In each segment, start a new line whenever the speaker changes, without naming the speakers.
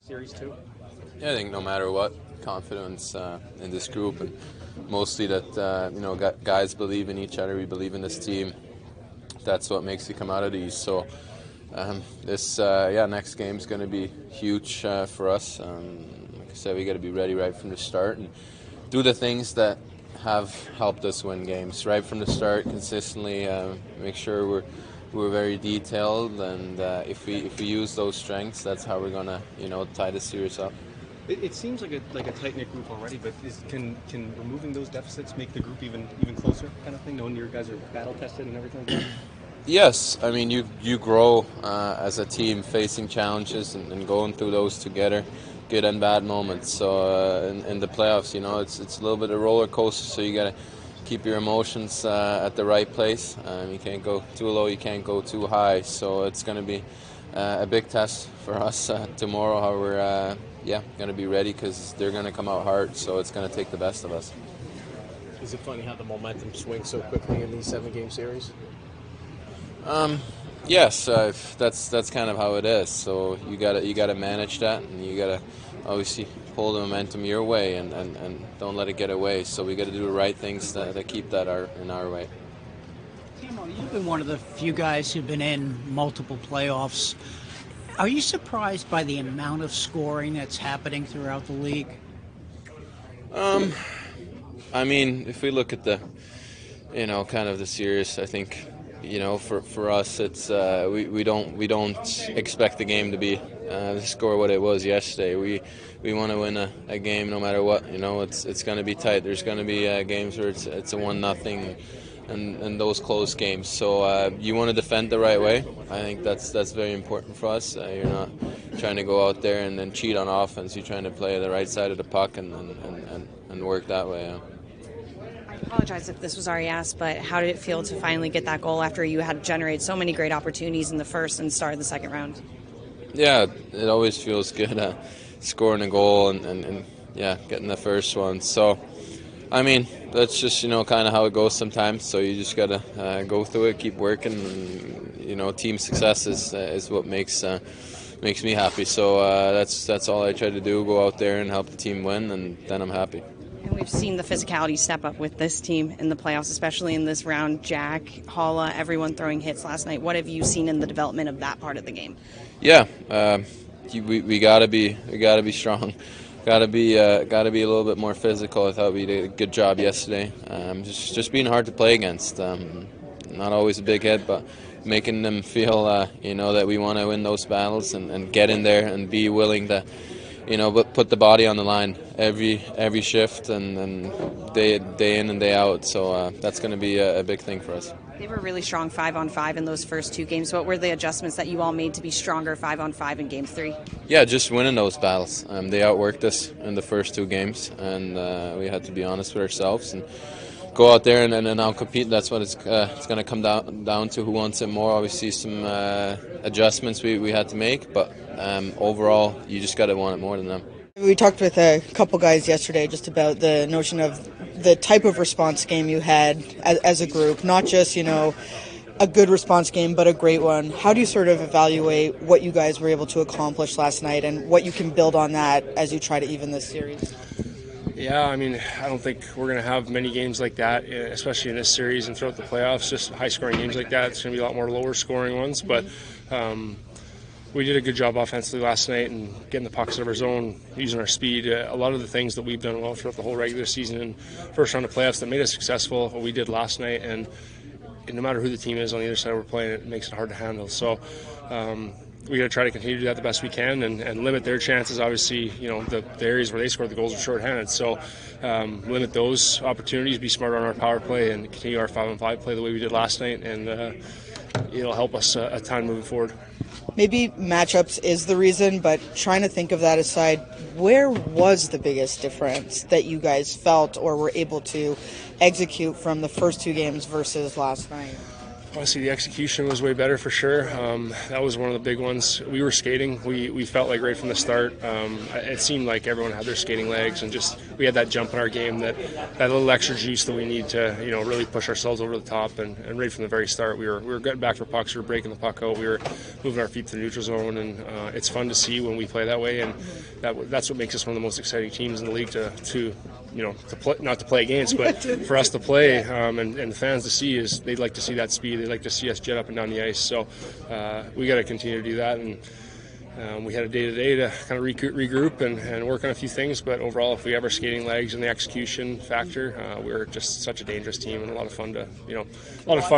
series too?
Yeah, I think no matter what, confidence in this group, and mostly that guys believe in each other. We believe in this team. That's what makes it come out of these. So this next game is going to be huge for us. Like I said, we got to be ready right from the start and do the things that have helped us win games right from the start consistently. Make sure we're very detailed, and if we use those strengths, that's how we're gonna tie the series up.
It seems like a tight knit group already, but can removing those deficits make the group even closer, kind of thing? Knowing your guys are battle tested and everything like that.
Yes, I mean you grow as a team facing challenges and going through those together, good and bad moments. So in the playoffs, it's a little bit of a roller coaster. So you gotta keep your emotions at the right place. You can't go too low, you can't go too high. So it's gonna be a big test for us tomorrow. How we're gonna be ready, because they're gonna come out hard. So it's gonna take the best of us.
Is it funny how the momentum swings so quickly in these 7-game series?
Yes, that's kind of how it is. So you gotta manage that, and you gotta obviously pull the momentum your way, and don't let it get away. So we got to do the right things that keep that in our way.
Timo, you've been one of the few guys who've been in multiple playoffs. Are you surprised by the amount of scoring that's happening throughout the league?
I mean, if we look at the kind of the series, I think for us, it's we don't expect the game to be the score what it was yesterday. We want to win a game no matter what. It's going to be tight. There's going to be games where it's a 1-0 and those close games. So you want to defend the right way. I think that's very important for us. You're not trying to go out there and then cheat on offense. You're trying to play the right side of the puck and work that way. Yeah.
I apologize if this was already asked, but how did it feel to finally get that goal after you had generated so many great opportunities in the first and started the second round?
Yeah, it always feels good scoring a goal and getting the first one. So, I mean, that's just kind of how it goes sometimes. So you just gotta go through it, keep working. And, team success is what makes me happy. So that's all I try to do: go out there and help the team win, and then I'm happy.
And we've seen the physicality step up with this team in the playoffs, especially in this round. Jack, Halla, everyone throwing hits last night. What have you seen in the development of that part of the game?
Yeah, we gotta be strong. Gotta be a little bit more physical. I thought we did a good job yesterday. Just being hard to play against. Not always a big hit, but making them feel that we want to win those battles and get in there and be willing to put the body on the line every shift and day in and day out. So that's going to be a big thing for us.
They were really strong 5-on-5 in those first 2 games. What were the adjustments that you all made to be stronger 5-on-5 in Game 3?
Yeah, just winning those battles. They outworked us in the first 2 games, and we had to be honest with ourselves and go out there and now compete. That's what it's going to come down to, who wants it more. Obviously some adjustments we had to make, but overall you just got to want it more than them.
We talked with a couple guys yesterday just about the notion of the type of response game you had as a group, not just a good response game, but a great one. How do you sort of evaluate what you guys were able to accomplish last night and what you can build on that as you try to even this series?
Yeah, I mean, I don't think we're going to have many games like that, especially in this series and throughout the playoffs. Just high-scoring games like that. It's going to be a lot more lower-scoring ones, but we did a good job offensively last night and getting the pucks out of our zone, using our speed. A lot of the things that we've done well throughout the whole regular season and first round of playoffs that made us successful, what we did last night, and no matter who the team is on the other side we're playing, it makes it hard to handle. So we got to try to continue to do that the best we can and limit their chances. Obviously, the areas where they score the goals are shorthanded. So limit those opportunities, be smart on our power play, and continue our 5-on-5 play the way we did last night, and it'll help us a ton moving forward.
Maybe matchups is the reason, but trying to think of that aside, where was the biggest difference that you guys felt or were able to execute from the first 2 games versus last night?
Honestly, the execution was way better for sure. That was one of the big ones. We were skating. We felt like right from the start. It seemed like everyone had their skating legs, and just we had that jump in our game, that little extra juice that we need to really push ourselves over the top. And right from the very start, we were getting back for pucks. We were breaking the puck out. We were moving our feet to the neutral zone, and it's fun to see when we play that way. And that's what makes us one of the most exciting teams in the league to play, not to play against, but for us to play and the fans to see. Is they'd like to see that speed. They'd like to see us jet up and down the ice. So we got to continue to do that. And we had a day-to-day to kind of regroup and work on a few things. But overall, if we have our skating legs and the execution factor, we're just such a dangerous team and a lot of fun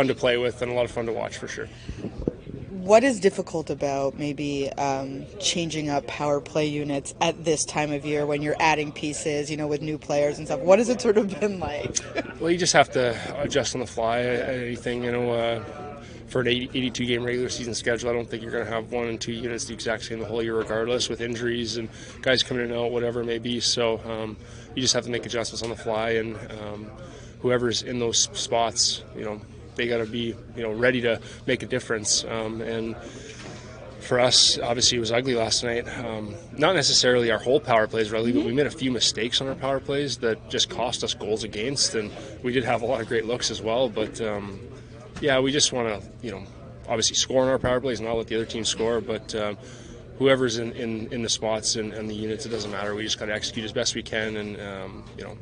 to play with and a lot of fun to watch for sure.
What is difficult about maybe changing up power play units at this time of year when you're adding pieces, with new players and stuff? What has it sort of been like?
Well, you just have to adjust on the fly. Anything, for an 82-game regular season schedule, I don't think you're going to have 1 and 2 units the exact same the whole year, regardless, with injuries and guys coming in and out, whatever it may be. So you just have to make adjustments on the fly, and whoever's in those spots, they got to be ready to make a difference. And for us, obviously, it was ugly last night. Not necessarily our whole power plays were ugly, but we made a few mistakes on our power plays that just cost us goals against. And we did have a lot of great looks as well. But we just want to obviously score on our power plays and not let the other team score. But whoever's in the spots and the units, it doesn't matter. We just got to execute as best we can and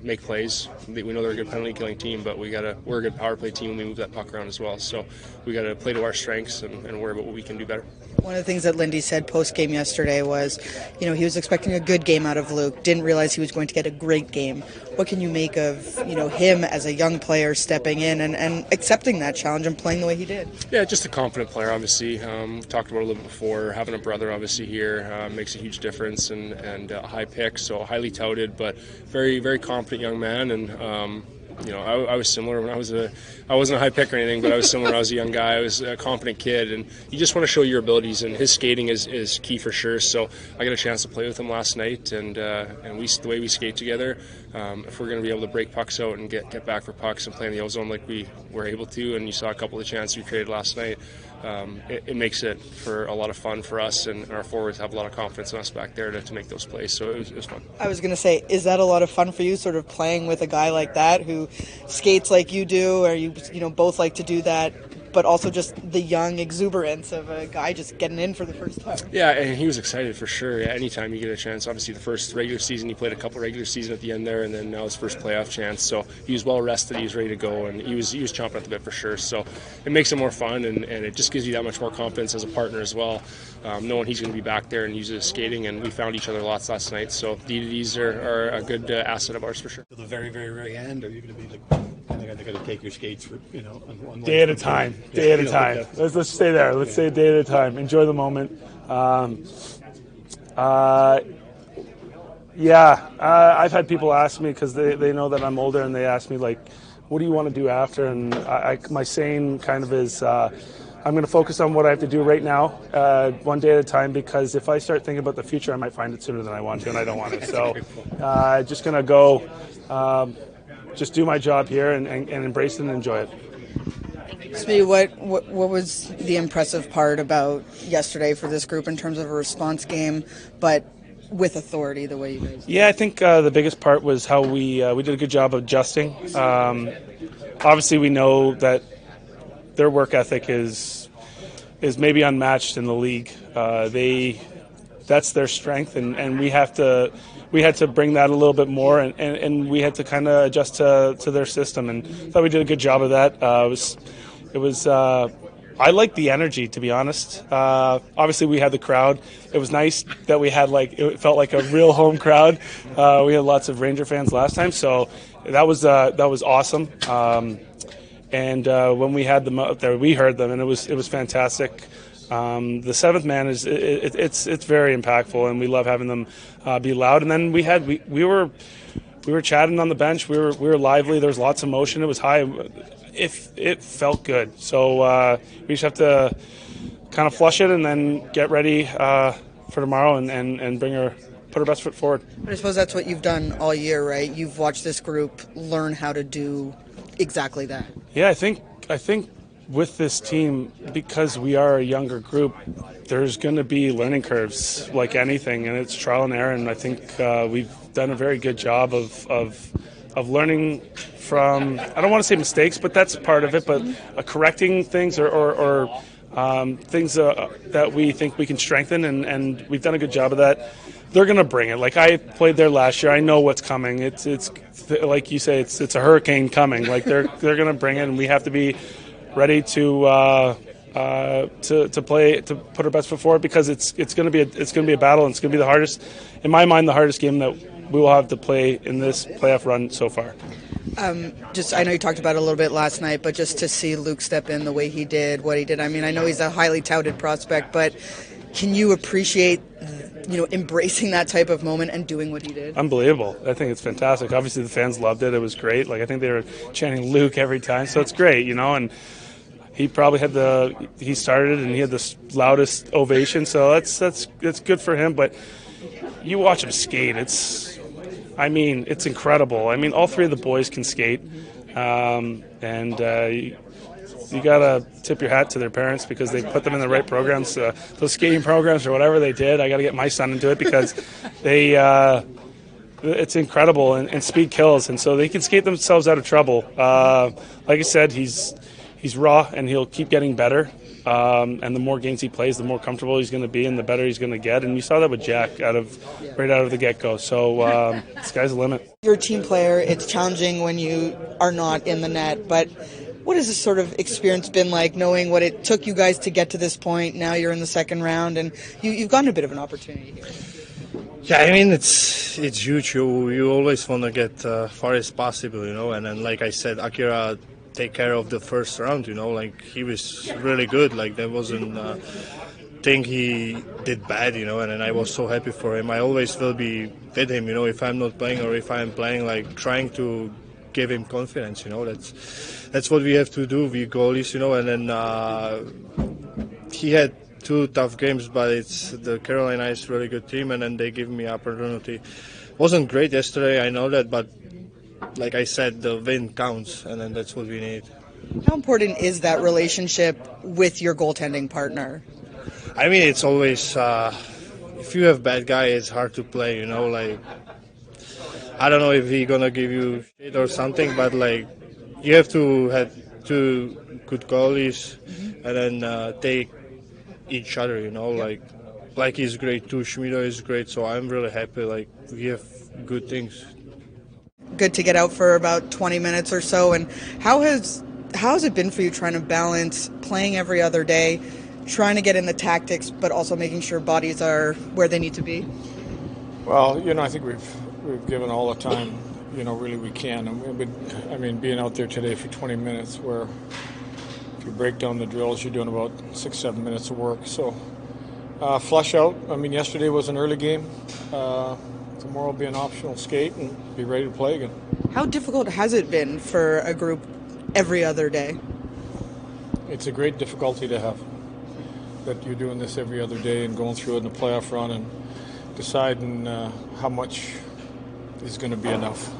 make plays. We know they're a good penalty killing team, but we're a good power play team when we move that puck around as well. So we got to play to our strengths and worry about what we can do better.
One of the things that Lindy said post-game yesterday was, he was expecting a good game out of Luke, didn't realize he was going to get a great game. What can you make of, him as a young player stepping in and accepting that challenge and playing the way he did?
Yeah, just a confident player, obviously. We've talked about it a little bit before. Having a brother, obviously, here makes a huge difference, and a high pick, so highly touted, but very, very confident young man. And I was similar when I wasn't a high pick or anything, but I was similar when I was a young guy. I was a confident kid, and you just want to show your abilities, and his skating is key for sure. So I got a chance to play with him last night, and the way we skate together, if we're going to be able to break pucks out and get back for pucks and play in the O-zone like we were able to, and you saw a couple of chances we created last night, it makes it for a lot of fun for us, and our forwards have a lot of confidence in us back there to make those plays. So it was fun.
I was going to say, is that a lot of fun for you, sort of playing with a guy like that who skates like you do, or you both like to do that, but also just the young exuberance of a guy just getting in for the first time?
Yeah, and he was excited for sure. Yeah, anytime you get a chance. Obviously, the first regular season, he played a couple regular season at the end there, and then now his first playoff chance. So he was well rested, he was ready to go, and he was chomping at the bit for sure. So it makes it more fun, and it just gives you that much more confidence as a partner as well, knowing he's going to be back there and use his skating. And we found each other lots last night. So DDs are a good asset of ours for sure.
To the very, very, very end, are you going to be going to take your skates for on
day at a time? Day at a time. Let's stay there. Let's say day at a time. Enjoy the moment. I've had people ask me, because they know that I'm older, and they ask me, like, what do you want to do after? And my saying kind of is, I'm going to focus on what I have to do right now, one day at a time, because if I start thinking about the future, I might find it sooner than I want to, and I don't want to. So just going to go, just do my job here and embrace it and enjoy it.
Smitty, what was the impressive part about yesterday for this group in terms of a response game, but with authority the way you guys did?
Yeah, I think the biggest part was how we did a good job of adjusting. Obviously, we know that their work ethic is maybe unmatched in the league. That's their strength, and we had to bring that a little bit more, and we had to kind of adjust to their system, and I thought we did a good job of that. I liked the energy, to be honest. Obviously, we had the crowd. It was nice that we had it felt like a real home crowd. We had lots of Ranger fans last time, so that was awesome. And when we had them out there, we heard them, and it was fantastic. The seventh man it's very impactful, and we love having them be loud. And then we were chatting on the bench. We were lively. There was lots of motion. It was high. It felt good. So we just have to kind of flush it and then get ready for tomorrow and put our best foot forward.
But I suppose that's what you've done all year, right? You've watched this group learn how to do exactly that.
Yeah, I think with this team, because we are a younger group, there's going to be learning curves like anything, and it's trial and error. And I think we've done a very good job of learning from, I don't want to say mistakes, but that's part of it, but correcting things or things that we think we can strengthen, and we've done a good job of that. They're going to bring it. Like, I played there last year. I know what's coming. It's like you say, it's a hurricane coming. Like, they're going to bring it, and we have to be ready to play, to put our best foot forward, because it's going to be a battle, and it's going to be the hardest, in my mind, the hardest game that we will have to play in this playoff run so far.
I know you talked about it a little bit last night, but just to see Luke step in the way he did, what he did. I mean, I know he's a highly touted prospect, but can you appreciate, embracing that type of moment and doing what he did?
Unbelievable. I think it's fantastic. Obviously, the fans loved it. It was great. Like, I think they were chanting Luke every time, so it's great, and he probably he started it and he had the loudest ovation, so that's good for him. But you watch him skate, it's incredible. I mean, all three of the boys can skate, and you got to tip your hat to their parents, because they put them in the right programs, those skating programs or whatever they did. I got to get my son into it, because it's incredible, and speed kills, and so they can skate themselves out of trouble. Like I said, he's raw, and he'll keep getting better. And the more games he plays, the more comfortable he's going to be, and the better he's going to get. And you saw that with Jack right out of the get-go. So sky's the limit.
You're a team player. It's challenging when you are not in the net. But what has this sort of experience been like, knowing what it took you guys to get to this point? Now you're in the second round, and you've gotten a bit of an opportunity here.
Yeah, I mean, it's huge. You always want to get far as possible, And then, like I said, Akira take care of the first round, like he was really good. Like, there wasn't thing he did bad, and then I was so happy for him. I always will be with him, if I'm not playing or if I'm playing, like trying to give him confidence, that's what we have to do, we goalies, and then he had 2 tough games, but it's the Carolina is a really good team, and then they give me opportunity. Wasn't great yesterday, I know that, but like I said, the win counts, and then that's what we need.
How important is that relationship with your goaltending partner?
I mean, it's always, if you have bad guy, it's hard to play, like, I don't know if he's going to give you shit or something, but, like, you have to have 2 good goalies, and then take each other, like he's great too, Schmido is great, so I'm really happy, like, we have good things.
Good to get out for about 20 minutes or so. And how has it been for you trying to balance playing every other day, trying to get in the tactics, but also making sure bodies are where they need to be?
Well, I think we've given all the time, really we can. And being out there today for 20 minutes, where if you break down the drills, you're doing about 6-7 minutes of work. So flush out. Yesterday was an early game. Tomorrow will be an optional skate and be ready to play again.
How difficult has it been for a group every other day?
It's a great difficulty to have, that you're doing this every other day and going through it in the playoff run and deciding how much is going to be enough.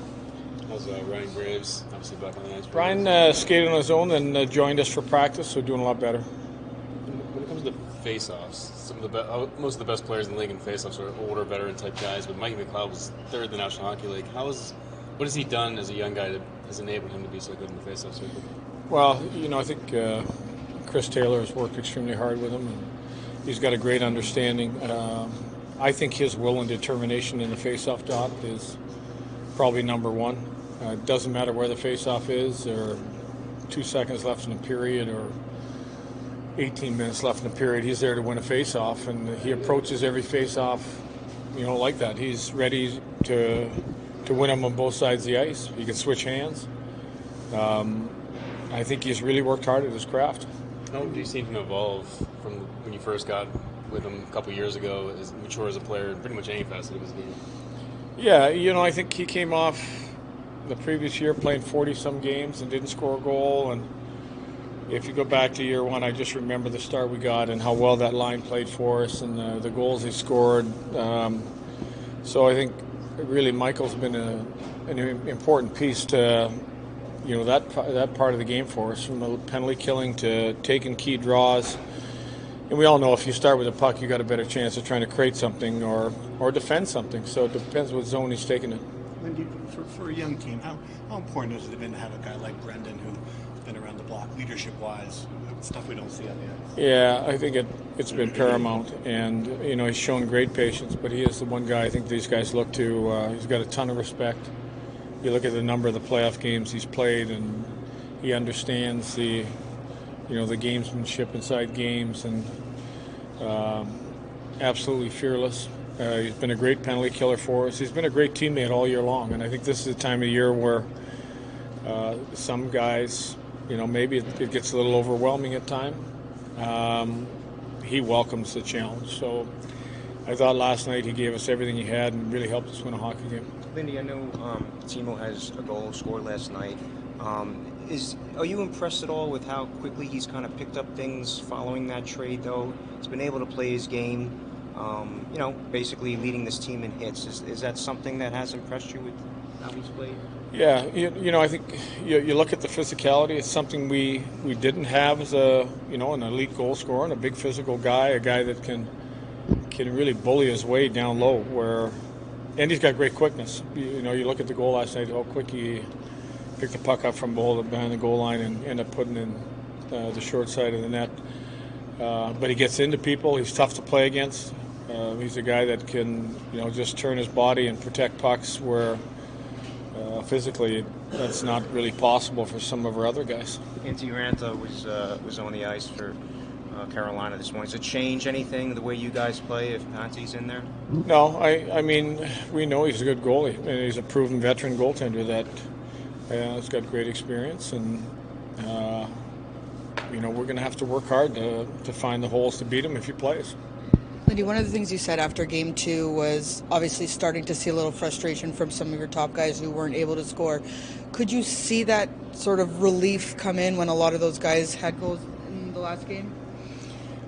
How's Ryan Graves, obviously back on the ice?
Ryan skated on his own and joined us for practice, so doing a lot better.
When it comes to face-offs, most of the best players in the league in face-offs are older, veteran-type guys, but Mikey McLeod was third in the National Hockey League. What has he done as a young guy that has enabled him to be so good in the face-off circuit?
Well, I think Chris Taylor has worked extremely hard with him, and he's got a great understanding. I think his will and determination in the face-off dot is probably number one. It doesn't matter where the face-off is, or 2 seconds left in the period, or 18 minutes left in the period. He's there to win a face-off, and he approaches every face-off, like that. He's ready to win them on both sides of the ice. He can switch hands. I think he's really worked hard at his craft.
How have you seen him evolve from when you first got with him a couple years ago, as mature as a player in pretty much any facet of his game?
Yeah, I think he came off the previous year playing 40-some games and didn't score a goal. And if you go back to year one, I just remember the start we got and how well that line played for us and the goals he scored. So I think really Michael's been an important piece to, that part of the game for us, from the penalty killing to taking key draws. And we all know if you start with a puck, you got a better chance of trying to create something or defend something. So it depends what zone he's taking it.
Lindy, for a young team, how important has it been to have a guy like Brendan who's been around the block, leadership-wise, stuff we don't see on the ice?
Yeah, I think it's been paramount, and he's shown great patience. But he is the one guy I think these guys look to. He's got a ton of respect. You look at the number of the playoff games he's played, and he understands the gamesmanship inside games, and absolutely fearless. He's been a great penalty killer for us. He's been a great teammate all year long, and I think this is the time of year where some guys, maybe it gets a little overwhelming at times. He welcomes the challenge. So I thought last night he gave us everything he had and really helped us win a hockey game.
Lindy, I know Timo has a goal scored last night. Are you impressed at all with how quickly he's kind of picked up things following that trade, though? He's been able to play his game, basically leading this team in hits. Is that something that has impressed you with how he's played?
Yeah, I think you look at the physicality. It's something we didn't have as an elite goal scorer and a big physical guy, a guy that can really bully his way down low. And he's got great quickness. You look at the goal last night, how quick he picked the puck up from behind the goal line and ended up putting in the short side of the net. But he gets into people. He's tough to play against. He's a guy that can just turn his body and protect pucks where physically that's not really possible for some of our other guys.
Antti Ranta was on the ice for Carolina this morning. Does it change anything, the way you guys play, if Antti's in there?
No, I mean, we know he's a good goalie, and he's a proven veteran goaltender that has got great experience, and we're going to have to work hard to find the holes to beat him if he plays.
Lindy, one of the things you said after Game 2 was obviously starting to see a little frustration from some of your top guys who weren't able to score. Could you see that sort of relief come in when a lot of those guys had goals in the last game?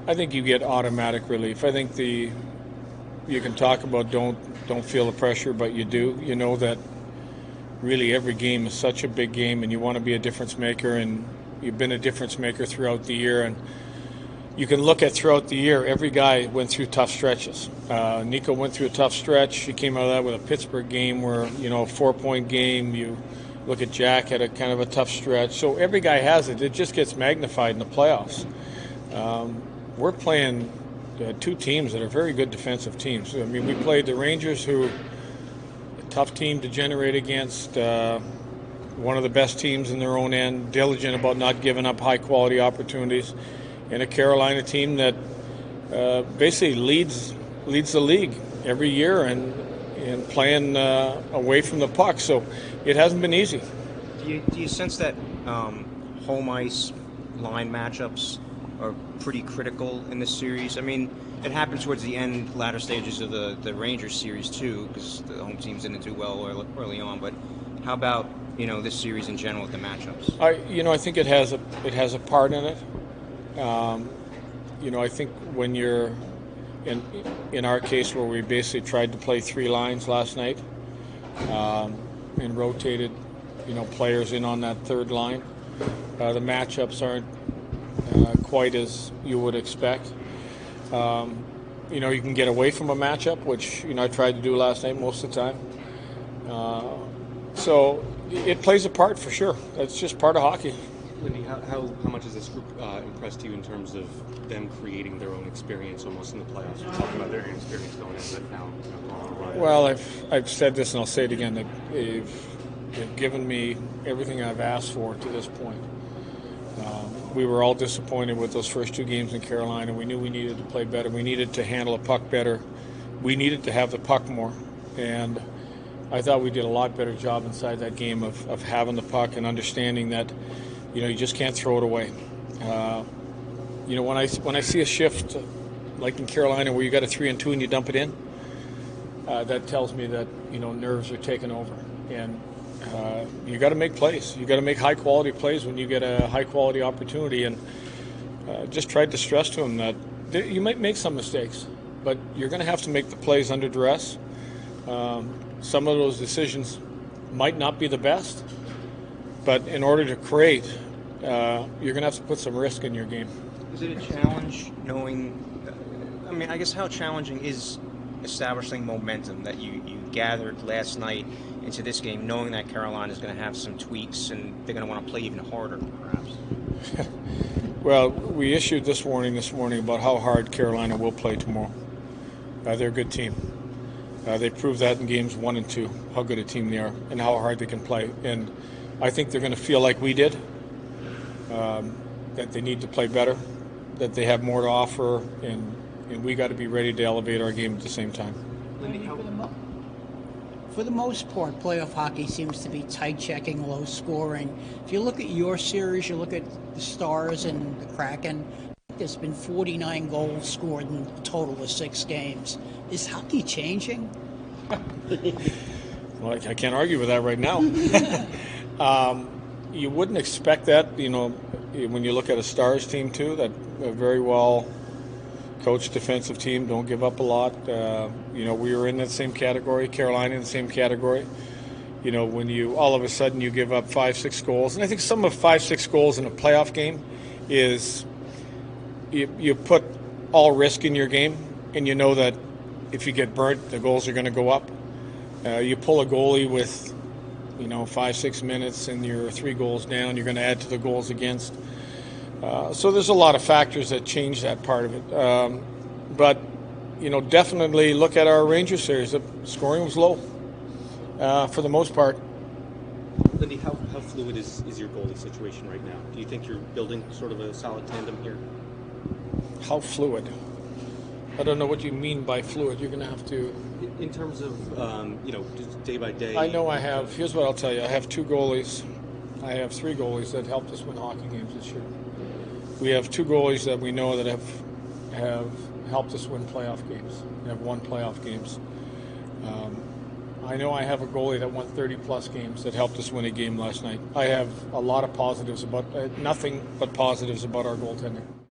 I think you get automatic relief. I think you can talk about don't feel the pressure, but you do. You know that really every game is such a big game, and you want to be a difference maker, and you've been a difference maker throughout the year. And you can look at throughout the year, every guy went through tough stretches. Nico went through a tough stretch. He came out of that with a Pittsburgh game where, a 4-point game. You look at Jack had a kind of a tough stretch. So every guy has it. It just gets magnified in the playoffs. We're playing two teams that are very good defensive teams. I mean, we played the Rangers, who a tough team to generate against, one of the best teams in their own end, diligent about not giving up high-quality opportunities, and a Carolina team that basically leads the league every year and playing away from the puck. So it hasn't been easy.
Do you sense that home ice line matchups are pretty critical in this series? I mean, it happened towards the end, latter stages of the Rangers series too, because the home teams didn't do well early on. But how about this series in general with the matchups?
I think it has a part in it. I think when you're in our case where we basically tried to play three lines last night and rotated players in on that third line, the matchups aren't quite as you would expect. You can get away from a matchup, which I tried to do last night most of the time. So it plays a part for sure. That's just part of hockey.
Lindy, how much has this group impressed you in terms of them creating their own experience almost in the playoffs? You're talking about their experience going in, but now going on.
Well, I've said this and I'll say it again. They've given me everything I've asked for to this point. We were all disappointed with those first two games in Carolina. We knew we needed to play better. We needed to handle a puck better. We needed to have the puck more. And I thought we did a lot better job inside that game of having the puck and understanding that you just can't throw it away. When I see a shift like in Carolina where you got a 3-2 and you dump it in, that tells me that nerves are taking over, and you got to make plays. You got to make high quality plays when you get a high quality opportunity. And just tried to stress to them that you might make some mistakes, but you're going to have to make the plays under duress. Some of those decisions might not be the best. But in order to create, you're going to have to put some risk in your game.
Is it a challenge knowing? I mean, I guess how challenging is establishing momentum that you gathered last night into this game, knowing that Carolina is going to have some tweaks and they're going to want to play even harder, perhaps?
Well, we issued this warning this morning about how hard Carolina will play tomorrow. They're a good team. They proved that in games 1 and 2, how good a team they are and how hard they can play. And I think they're going to feel like we did, that they need to play better, that they have more to offer, and we got to be ready to elevate our game at the same time.
For the most part, playoff hockey seems to be tight checking, low scoring. If you look at your series, you look at the Stars and the Kraken, there's been 49 goals scored in a total of 6 games. Is hockey changing?
Well, I can't argue with that right now. You wouldn't expect that, when you look at a Stars team too, that a very well coached defensive team, don't give up a lot. We were in that same category, Carolina in the same category. When you all of a sudden you give up 5-6 goals, and I think some of 5-6 goals in a playoff game is you put all risk in your game, and you know that if you get burnt, the goals are going to go up. You pull a goalie with 5-6 minutes and you're 3 goals down, you're going to add to the goals against. So there's a lot of factors that change that part of it. But definitely look at our Rangers series. The scoring was low for the most part.
Lindy, how fluid is your goalie situation right now? Do you think you're building sort of a solid tandem here?
How fluid? I don't know what you mean by fluid. You're going to have to...
In terms of, just day by day...
I know I have. Here's what I'll tell you. I have 2 goalies. I have 3 goalies that helped us win hockey games this year. We have 2 goalies that we know that have helped us win playoff games, have won playoff games. I know I have a goalie that won 30-plus games that helped us win a game last night. I have a lot of positives nothing but positives about our goaltending.